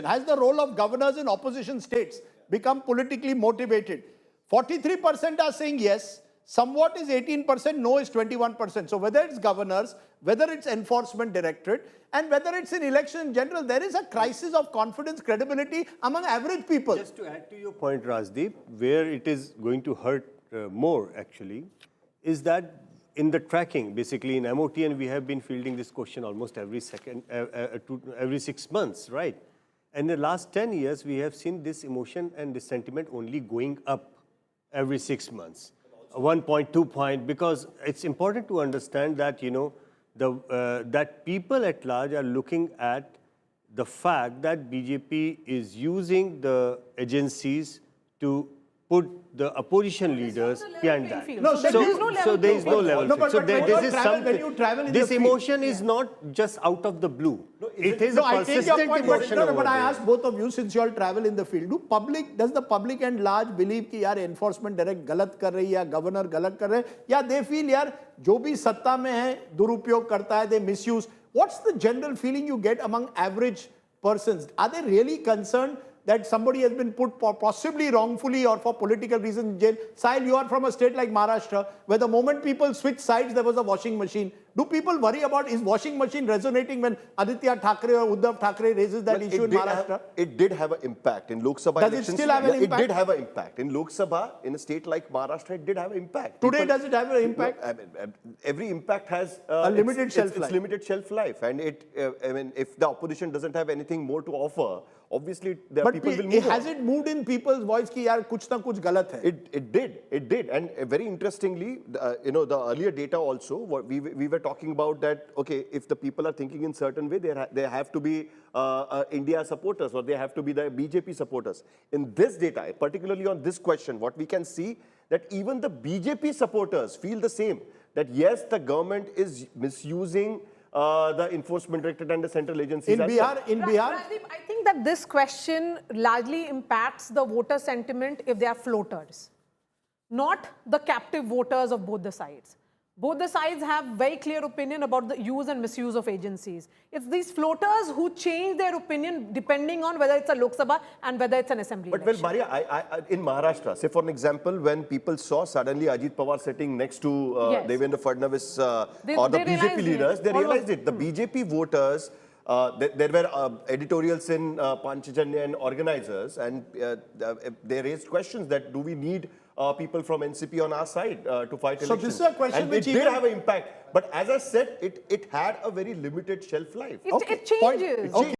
Has the role of governors in opposition states become politically motivated? 43% are saying yes. Somewhat is 18%, no is 21%. So whether it's governors, whether it's Enforcement Directorate, and whether it's in election in general, there is a crisis of confidence, credibility among average people. Just to add to your point, Rajdeep, where it is going to hurt more actually, is that in the tracking, basically in MOTN, we have been fielding this question almost every 6 months, right? And in the last 10 years, we have seen this emotion and this sentiment only going up every 6 months. 1 point, 2 point, because it's important to understand that, you know, that people at large are looking at the fact that BJP is using the agencies to put the opposition leaders behind that. So there is no level field. So this is something. This emotion is not just out of the blue. It is a persistent emotion. But I ask both of you, since you all travel in the field, does the public and large believe कि यार enforcement direct गलत कर रही है, governor गलत कर रहे हैं, या they feel यार जो भी सत्ता में है दुरुपयोग करता है, they misuse? What's the general feeling you get among average persons? Are they really concerned that somebody has been put possibly wrongfully or for political reasons in jail? Sahil, you are from a state like Maharashtra, where the moment people switch sides, there was a washing machine. Do people worry about, is washing machine resonating when Aditya Thackeray or Uddhav Thackeray raises that issue in Maharashtra? It did have an impact in Lok Sabha elections. Does it still have an impact? It did have an impact. In Lok Sabha, in a state like Maharashtra, it did have an impact. Today, does it have an impact? Every impact has a limited shelf life. It's limited shelf life. And I mean, if the opposition doesn't have anything more to offer, obviously people will move on. Has it moved in people's voice कि यार कुछ ना कुछ गलत है? It did. And very interestingly, you know, the earlier data also, we were talking about that, okay, if the people are thinking in certain way, they have to be India supporters or they have to be the BJP supporters. In this data, particularly on this question, what we can see that even the BJP supporters feel the same, that yes, the government is misusing the Enforcement Directorate and the central agencies. In Bihar? Rajiv, I think that this question largely impacts the voter sentiment if they are floaters, not the captive voters of both the sides. Both the sides have very clear opinion about the use and misuse of agencies. It's these floaters who change their opinion depending on whether it's a Lok Sabha and whether it's an assembly election. Well, Maria, in Maharashtra, say for an example, when people saw suddenly Ajit Pawar sitting next to Devendra Fadnavis or the BJP leaders, they realized it. The BJP voters, there were editorials in Panchajanya and organizers, and they raised questions that do we need people from NCP on our side to fight elections. So this is a question and which it did have an impact. But as I said, it had a very limited shelf life. It changes.